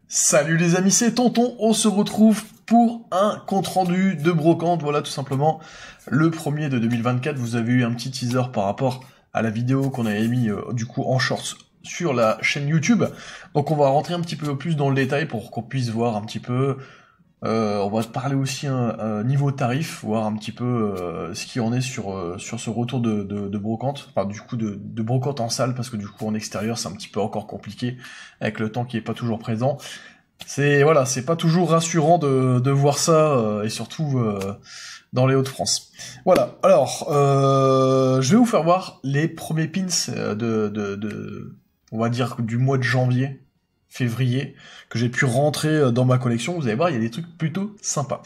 Salut les amis, c'est Tonton, on se retrouve pour un compte-rendu de brocante, voilà tout simplement le premier de 2024, vous avez eu un petit teaser par rapport à la vidéo qu'on avait mis du coup en shorts sur la chaîne YouTube, donc on va rentrer un petit peu plus dans le détail pour qu'on puisse voir un petit peu, on va parler aussi niveau tarif, voir un petit peu ce qu'il en est sur ce retour de brocante, enfin du coup de brocante en salle, parce que du coup en extérieur c'est un petit peu encore compliqué, avec le temps qui est pas toujours présent. Voilà, c'est pas toujours rassurant de voir ça, et surtout dans les Hauts-de-France. Voilà, alors, je vais vous faire voir les premiers pins on va dire, du mois de janvier, février, que j'ai pu rentrer dans ma collection. Vous allez voir, il y a des trucs plutôt sympas.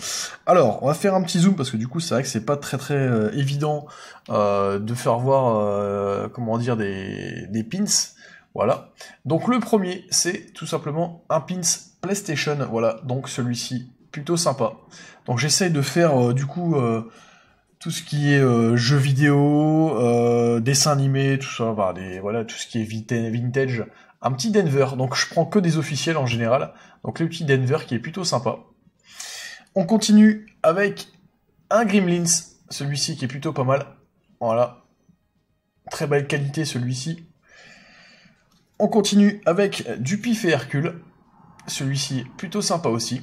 Alors, on va faire un petit zoom, parce que du coup, c'est vrai que c'est pas très évident de faire voir, comment dire, des pins. Voilà. Donc le premier, c'est tout simplement un pins PlayStation. Voilà, donc celui-ci, plutôt sympa. Donc j'essaye de faire, du coup, tout ce qui est jeux vidéo, dessins animés, tout ça, voilà, tout ce qui est vintage. Un petit Denver, donc je prends que des officiels en général. Donc le petit Denver qui est plutôt sympa. On continue avec un Gremlins, celui-ci qui est plutôt pas mal. Voilà. Très belle qualité celui-ci. On continue avec du Pif et Hercule. Celui-ci plutôt sympa aussi.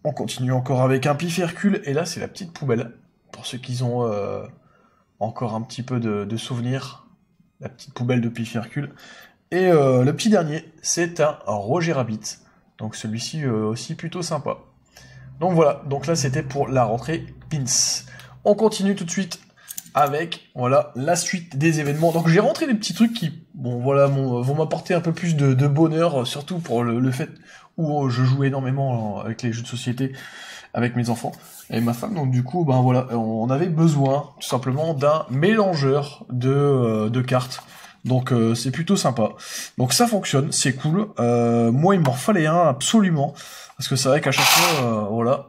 On continue encore avec un Pif et Hercule. Et là, c'est la petite poubelle. Pour ceux qui ont encore un petit peu de souvenirs. La petite poubelle de Pif et Hercule. Et le petit dernier, c'est un Roger Rabbit. Donc celui-ci aussi plutôt sympa. Donc voilà, donc là c'était pour la rentrée pins. On continue tout de suite avec, voilà, la suite des événements. Donc j'ai rentré des petits trucs qui, bon voilà, vont m'apporter un peu plus de bonheur, surtout pour le fait où je joue énormément avec les jeux de société avec mes enfants et ma femme. Donc du coup, ben voilà, on avait besoin tout simplement d'un mélangeur de cartes. Donc c'est plutôt sympa. Donc ça fonctionne, c'est cool. Moi il m'en fallait un absolument, parce que c'est vrai qu'à chaque fois, voilà,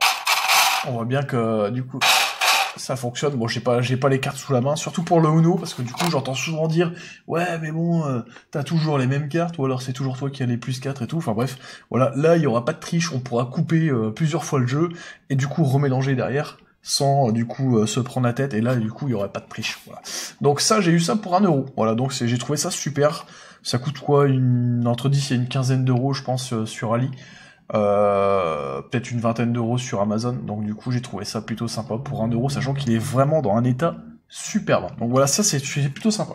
on voit bien que du coup ça fonctionne. Bon, j'ai pas les cartes sous la main, surtout pour le Uno, parce que du coup j'entends souvent dire ouais mais bon t'as toujours les mêmes cartes, ou alors c'est toujours toi qui as les plus 4 et tout, enfin bref, voilà, là il y aura pas de triche, on pourra couper plusieurs fois le jeu, et du coup remélanger derrière, sans du coup se prendre la tête, et là du coup il y aurait pas de triche, voilà. Donc ça, j'ai eu ça pour 1€, voilà, donc j'ai trouvé ça super, ça coûte quoi, entre 10 et une quinzaine d'euros je pense sur Ali. Peut-être une vingtaine d'euros sur Amazon, donc du coup j'ai trouvé ça plutôt sympa pour 1€, sachant qu'il est vraiment dans un état superbe. Donc voilà, ça c'est plutôt sympa.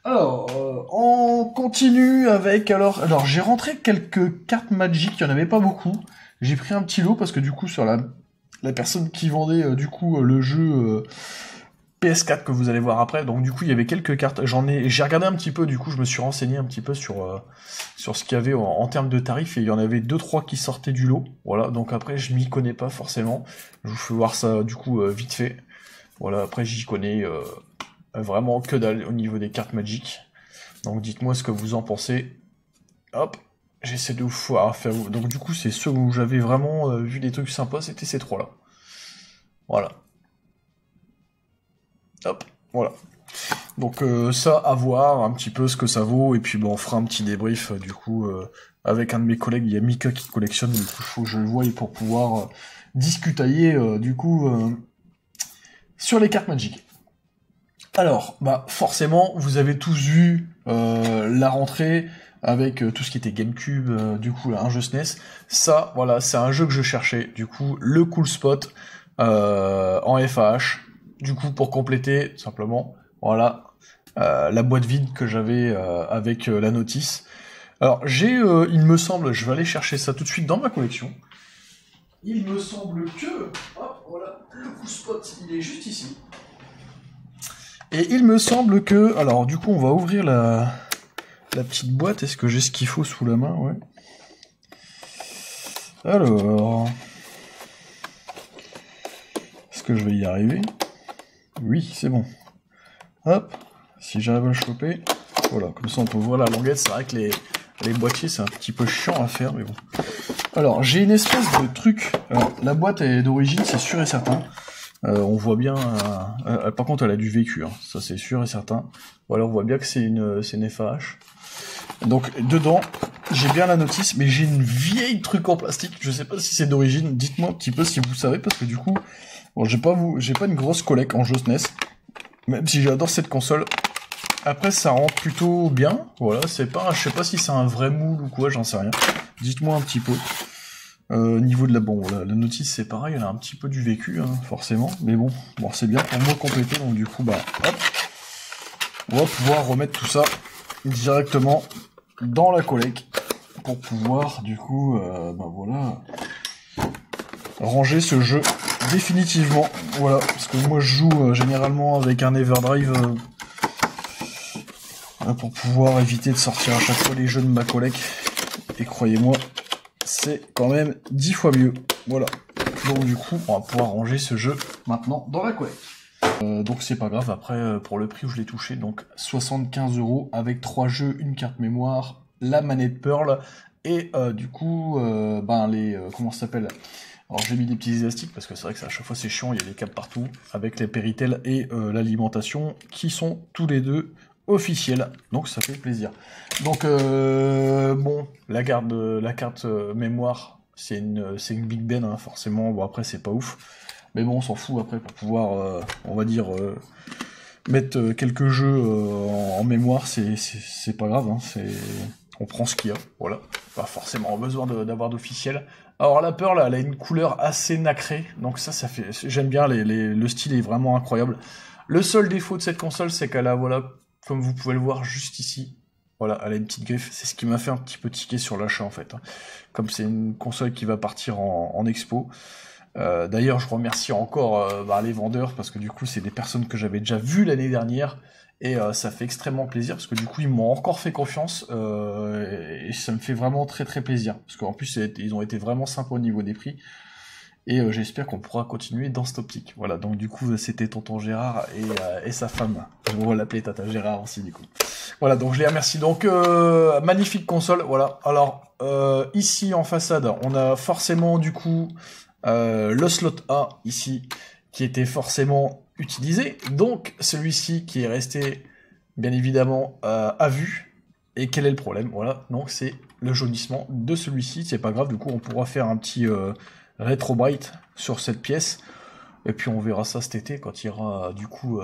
Alors, on continue avec, alors j'ai rentré quelques cartes Magic, il n'y en avait pas beaucoup. J'ai pris un petit lot parce que du coup sur la personne qui vendait du coup le jeu PS4 que vous allez voir après, donc du coup il y avait quelques cartes, j'ai regardé un petit peu, du coup je me suis renseigné un petit peu sur ce qu'il y avait en termes de tarifs, et il y en avait 2-3 qui sortaient du lot, voilà, donc après je m'y connais pas forcément, je vous fais voir ça du coup vite fait, voilà, après j'y connais vraiment que dalle au niveau des cartes Magic, donc dites-moi ce que vous en pensez, hop, j'essaie de vous faire, donc du coup c'est ceux où j'avais vraiment vu des trucs sympas, c'était ces 3 là, voilà. Hop, voilà. Donc ça, à voir un petit peu ce que ça vaut, et puis bon, on fera un petit débrief du coup avec un de mes collègues, il y a Mika qui collectionne, du coup il faut que je le voie pour pouvoir discutailler du coup sur les cartes Magic. Alors, bah forcément, vous avez tous vu la rentrée avec tout ce qui était GameCube, du coup un jeu SNES. Ça, voilà, c'est un jeu que je cherchais, du coup le Cool Spot en FAH. Du coup, pour compléter, simplement, voilà, la boîte vide que j'avais avec la notice. Alors, il me semble, je vais aller chercher ça tout de suite dans ma collection. Il me semble que, hop, voilà, le Cool Spot, il est juste ici. Et il me semble que, alors, du coup, on va ouvrir la petite boîte. Est-ce que j'ai ce qu'il faut sous la main? Ouais. Alors, est-ce que je vais y arriver? Oui, c'est bon. Hop, si j'arrive à le choper, voilà, comme ça on peut voir la languette. C'est vrai que les boîtiers c'est un petit peu chiant à faire, mais bon. Alors, j'ai une espèce de truc, alors la boîte est d'origine, c'est sûr et certain. On voit bien... par contre, elle a du vécu, hein, ça c'est sûr et certain. Voilà, on voit bien que c'est une FAH. Donc, dedans, j'ai bien la notice, mais j'ai une vieille truc en plastique. Je sais pas si c'est d'origine. Dites-moi un petit peu si vous savez, parce que du coup... Bon, j'ai pas une grosse collecte en jeu SNES, même si j'adore cette console. Après, ça rentre plutôt bien. Voilà, c'est pas... Je sais pas si c'est un vrai moule ou quoi, j'en sais rien. Dites-moi un petit peu. Niveau de la... Bon, voilà, la notice, c'est pareil, elle a un petit peu du vécu, hein, forcément. Mais bon, c'est bien pour moi compléter, donc du coup, bah, hop. On va pouvoir remettre tout ça directement dans la collecte pour pouvoir, du coup, voilà, ranger ce jeu définitivement. Voilà, parce que moi, je joue généralement avec un Everdrive pour pouvoir éviter de sortir à chaque fois les jeux de ma collecte. Et croyez-moi, c'est quand même 10 fois mieux. Voilà. Donc du coup, on va pouvoir ranger ce jeu maintenant dans la collecte. Donc c'est pas grave, après pour le prix où je l'ai touché, donc 75 € avec 3 jeux, une carte mémoire, la manette Pearl, et du coup, comment ça s'appelle? Alors j'ai mis des petits élastiques, parce que c'est vrai que à chaque fois c'est chiant, il y a des câbles partout, avec les Péritel et l'alimentation, qui sont tous les deux officiels, donc ça fait plaisir. Donc bon, la carte mémoire, c'est une Big Ben, hein, forcément, bon après c'est pas ouf. Mais bon, on s'en fout après pour pouvoir, on va dire, mettre quelques jeux en mémoire, c'est pas grave, hein, on prend ce qu'il y a, voilà. Pas forcément besoin d'avoir d'officiel. Alors la Pearl, elle a une couleur assez nacrée, donc ça fait... J'aime bien, le style est vraiment incroyable. Le seul défaut de cette console, c'est qu'elle a, voilà, comme vous pouvez le voir juste ici, voilà, elle a une petite griffe, c'est ce qui m'a fait un petit peu tiquer sur l'achat en fait. Hein. Comme c'est une console qui va partir en expo. D'ailleurs, je remercie encore les vendeurs, parce que du coup, c'est des personnes que j'avais déjà vues l'année dernière, et ça fait extrêmement plaisir, parce que du coup, ils m'ont encore fait confiance, et ça me fait vraiment très très plaisir, parce qu'en plus, ils ont été vraiment sympas au niveau des prix, et j'espère qu'on pourra continuer dans cette optique. Voilà, donc du coup, c'était tonton Gérard et sa femme. On va l'appeler Tata Gérard aussi, du coup. Voilà, donc je les remercie. Donc, magnifique console, voilà. Alors, ici, en façade, on a forcément, du coup... le slot A ici qui était forcément utilisé, donc celui-ci qui est resté bien évidemment à vue. Et quel est le problème? Voilà, donc c'est le jaunissement de celui-ci, c'est pas grave, du coup on pourra faire un petit rétro bright sur cette pièce, et puis on verra ça cet été quand il y aura du coup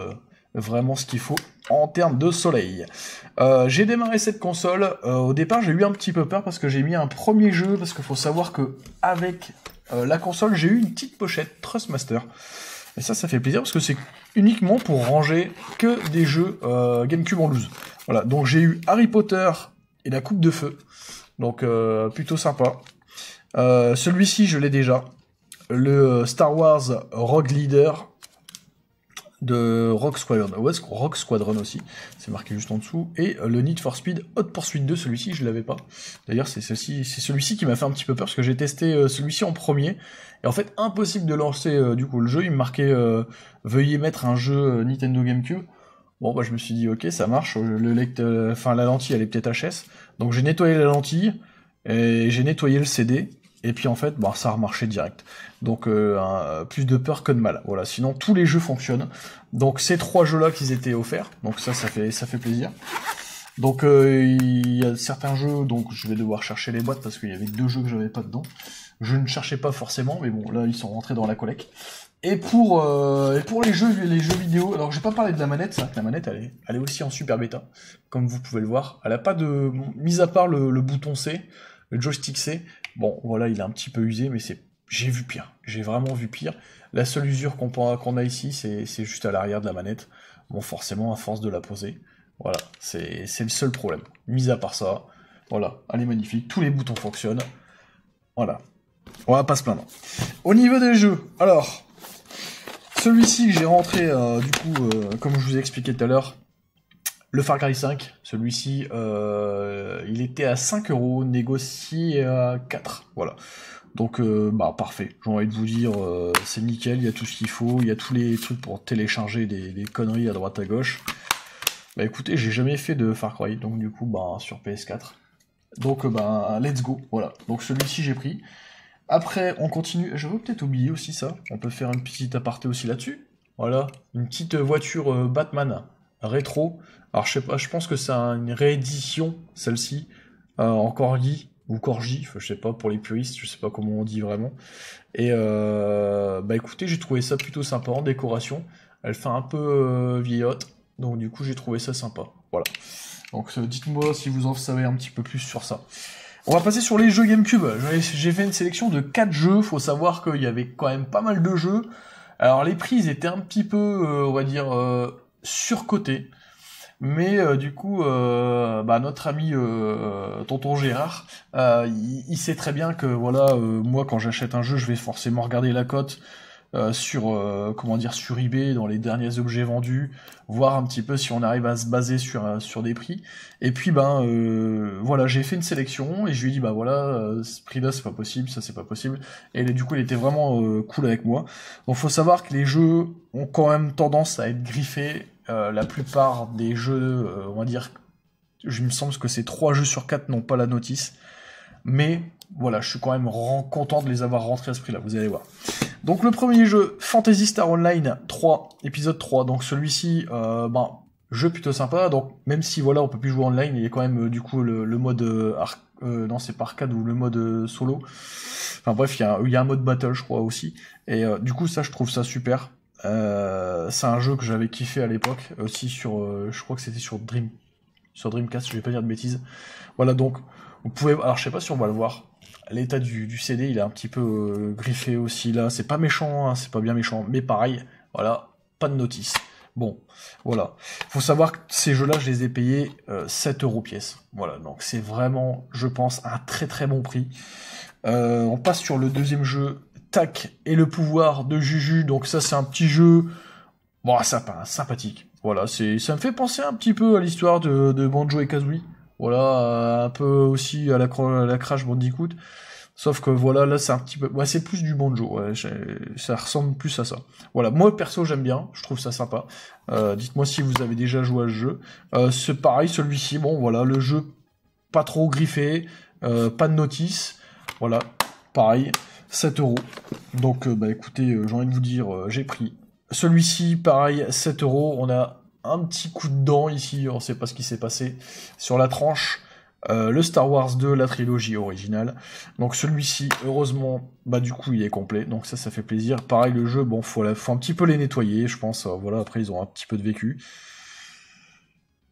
vraiment ce qu'il faut en termes de soleil. J'ai démarré cette console, au départ j'ai eu un petit peu peur parce que j'ai mis un premier jeu, parce qu'il faut savoir que avec la console, j'ai eu une petite pochette Trustmaster. Et ça fait plaisir parce que c'est uniquement pour ranger que des jeux GameCube en loose. Voilà, donc j'ai eu Harry Potter et la Coupe de Feu. Donc plutôt sympa. Celui-ci, je l'ai déjà. Le Star Wars Rogue Leader de Rogue Squadron. Ouais, Rogue Squadron aussi, c'est marqué juste en dessous. Et le Need for Speed Hot Pursuit 2, celui-ci je l'avais pas. D'ailleurs c'est celui-ci qui m'a fait un petit peu peur, parce que j'ai testé celui-ci en premier, et en fait impossible de lancer du coup le jeu, il me marquait veuillez mettre un jeu Nintendo GameCube. Bon bah je me suis dit ok ça marche, la lentille elle est peut-être HS, donc j'ai nettoyé la lentille, et j'ai nettoyé le CD, et puis en fait, ça a remarché direct. Donc plus de peur que de mal. Voilà. Sinon tous les jeux fonctionnent. Donc ces 3 jeux-là qui étaient offerts. Donc ça fait plaisir. Donc il y a certains jeux, donc je vais devoir chercher les boîtes parce qu'il y avait 2 jeux que j'avais pas dedans. Je ne cherchais pas forcément, mais bon là ils sont rentrés dans la collecte. Et pour les jeux vidéo, alors j'ai pas parlé de la manette, c'est vrai que la manette elle est aussi en super bêta, comme vous pouvez le voir. Elle a pas de, mis à part le bouton C, le joystick C. Bon, voilà, il est un petit peu usé, mais j'ai vu pire. J'ai vraiment vu pire. La seule usure qu'on a ici, c'est juste à l'arrière de la manette. Bon, forcément, à force de la poser. Voilà, c'est le seul problème. Mis à part ça, voilà, elle est magnifique. Tous les boutons fonctionnent. Voilà. On va pas se plaindre. Au niveau des jeux, alors, celui-ci que j'ai rentré, comme je vous ai expliqué tout à l'heure, le Far Cry 5, celui-ci, il était à 5 €, négocié à 4, voilà. Donc, parfait. J'ai envie de vous dire, c'est nickel, il y a tout ce qu'il faut, il y a tous les trucs pour télécharger des conneries à droite à gauche. Bah écoutez, j'ai jamais fait de Far Cry, donc du coup, sur PS4. Donc, let's go, voilà. Donc celui-ci, j'ai pris. Après, on continue. J'avais peut-être oublié aussi ça. On peut faire un petit aparté aussi là-dessus. Voilà, une petite voiture Batman rétro. Alors je sais pas, je pense que c'est une réédition, celle-ci, en Corgi ou Corgi, je sais pas pour les puristes, je sais pas comment on dit vraiment. Et bah écoutez, j'ai trouvé ça plutôt sympa en décoration. Elle fait un peu vieillotte, donc du coup j'ai trouvé ça sympa. Voilà. Donc dites-moi si vous en savez un petit peu plus sur ça. On va passer sur les jeux GameCube. J'ai fait une sélection de 4 jeux. Faut savoir qu'il y avait quand même pas mal de jeux. Alors les prix ils étaient un petit peu, on va dire, surcotés. Mais du coup, bah, notre ami Tonton Gérard, il sait très bien que voilà, moi quand j'achète un jeu, je vais forcément regarder la cote sur comment dire sur eBay dans les derniers objets vendus, voir un petit peu si on arrive à se baser sur des prix. Et puis ben voilà, j'ai fait une sélection et je lui ai dit bah voilà, ce prix-là c'est pas possible, ça c'est pas possible. Et du coup il était vraiment cool avec moi. Donc faut savoir que les jeux ont quand même tendance à être griffés. La plupart des jeux, on va dire, je me semble que c'est 3 jeux sur 4 n'ont pas la notice. Mais voilà, je suis quand même content de les avoir rentrés à ce prix-là, vous allez voir. Donc le premier jeu, Phantasy Star Online 3, épisode 3. Donc celui-ci, jeu plutôt sympa. Donc même si voilà, on peut plus jouer online, il y a quand même du coup le mode non, c'est pas arcade ou le mode solo. Enfin bref, il y a un mode battle, je crois aussi. Et du coup, ça, je trouve ça super. C'est un jeu que j'avais kiffé à l'époque, aussi sur, je crois que c'était sur Dreamcast, je vais pas dire de bêtises. Voilà, donc vous pouvez, alors je sais pas si on va le voir. L'état du CD, il est un petit peu griffé aussi là. C'est pas méchant, hein, c'est pas bien méchant, mais pareil, voilà, pas de notice. Bon, voilà. Faut savoir que ces jeux-là, je les ai payés 7 € pièce. Voilà, donc c'est vraiment, je pense, un très très bon prix. On passe sur le deuxième jeu, Tac et le pouvoir de Juju. Donc ça, c'est un petit jeu, bon, sympa, sympathique. Voilà, ça me fait penser un petit peu à l'histoire de Banjo et Kazooie. Voilà, un peu aussi à la Crash Bandicoot. Sauf que voilà, là c'est un petit peu, ouais, c'est plus du Banjo. Ouais, ça ressemble plus à ça. Voilà, moi perso j'aime bien, je trouve ça sympa. Dites-moi si vous avez déjà joué à ce jeu. C'est pareil, celui-ci, bon voilà, le jeu pas trop griffé, pas de notice. Voilà, pareil, 7 €. Donc bah écoutez, j'ai envie de vous dire, j'ai pris. Celui-ci, pareil, 7 €. On a un petit coup de dent ici, on sait pas ce qui s'est passé sur la tranche. Le Star Wars 2, la trilogie originale. Donc celui-ci, heureusement, bah du coup il est complet, donc ça fait plaisir. Pareil le jeu, bon faut un petit peu les nettoyer, je pense. Voilà, après ils ont un petit peu de vécu.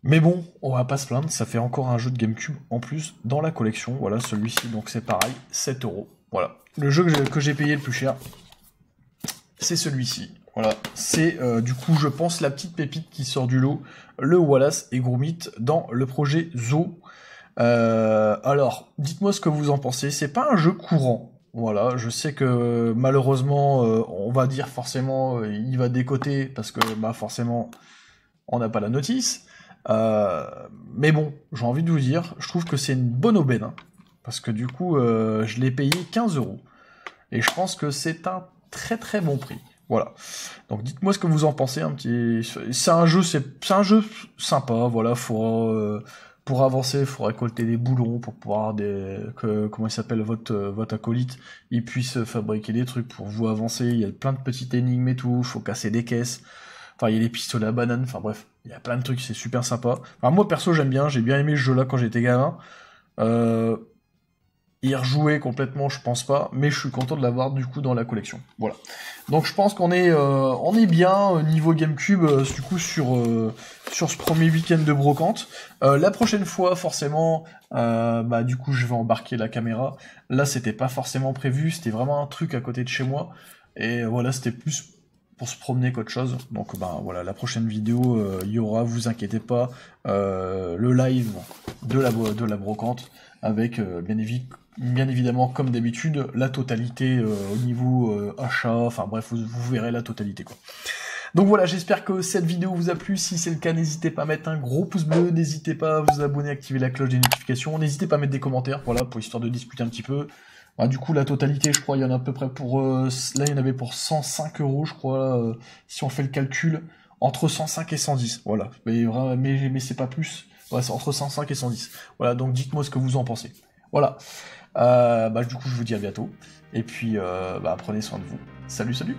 Mais bon, on va pas se plaindre, ça fait encore un jeu de GameCube en plus dans la collection. Voilà, celui-ci, donc c'est pareil, 7 €. Voilà. Le jeu que j'ai payé le plus cher, c'est celui-ci. Voilà, c'est du coup, je pense, la petite pépite qui sort du lot, le Wallace et Gromit dans le projet Zo. Alors, dites-moi ce que vous en pensez. C'est pas un jeu courant. Voilà, je sais que malheureusement, on va dire forcément, il va décoter parce que bah forcément, on n'a pas la notice. Mais bon, j'ai envie de vous dire, je trouve que c'est une bonne aubaine, hein, parce que du coup, je l'ai payé 15 €. Et je pense que c'est un très très bon prix. Voilà. Donc dites-moi ce que vous en pensez un petit. C'est un jeu sympa. Voilà, pour avancer, il faut récolter des boulons pour pouvoir comment il s'appelle votre acolyte, il puisse fabriquer des trucs pour vous avancer. Il y a plein de petites énigmes et tout. Faut casser des caisses. Enfin, il y a les pistolets à banane. Enfin bref, il y a plein de trucs. C'est super sympa. Enfin, moi perso, j'aime bien. J'ai bien aimé ce jeu-là quand j'étais gamin. Y rejouer complètement, je pense pas, mais je suis content de l'avoir du coup dans la collection. Voilà. Donc je pense qu'on est bien niveau GameCube du coup sur ce premier week-end de brocante. La prochaine fois, forcément, bah du coup je vais embarquer la caméra. Là, c'était pas forcément prévu, c'était vraiment un truc à côté de chez moi, et voilà, c'était plus pour se promener qu'autre chose. Donc ben voilà, la prochaine vidéo, il y aura, vous inquiétez pas, le live de la brocante avec bien évidemment, comme d'habitude, la totalité au niveau achat, enfin bref, vous verrez la totalité quoi. Donc voilà, j'espère que cette vidéo vous a plu. Si c'est le cas, n'hésitez pas à mettre un gros pouce bleu, n'hésitez pas à vous abonner, activer la cloche des notifications, n'hésitez pas à mettre des commentaires, voilà, pour histoire de discuter un petit peu. Bah, du coup, la totalité, je crois, il y en a à peu près pour... là, il y en avait pour 105 €, je crois, si on fait le calcul, entre 105 et 110, voilà. Mais c'est pas plus, ouais, c'est entre 105 et 110. Voilà, donc dites-moi ce que vous en pensez. Voilà. Du coup, je vous dis à bientôt. Et puis, prenez soin de vous. Salut, salut!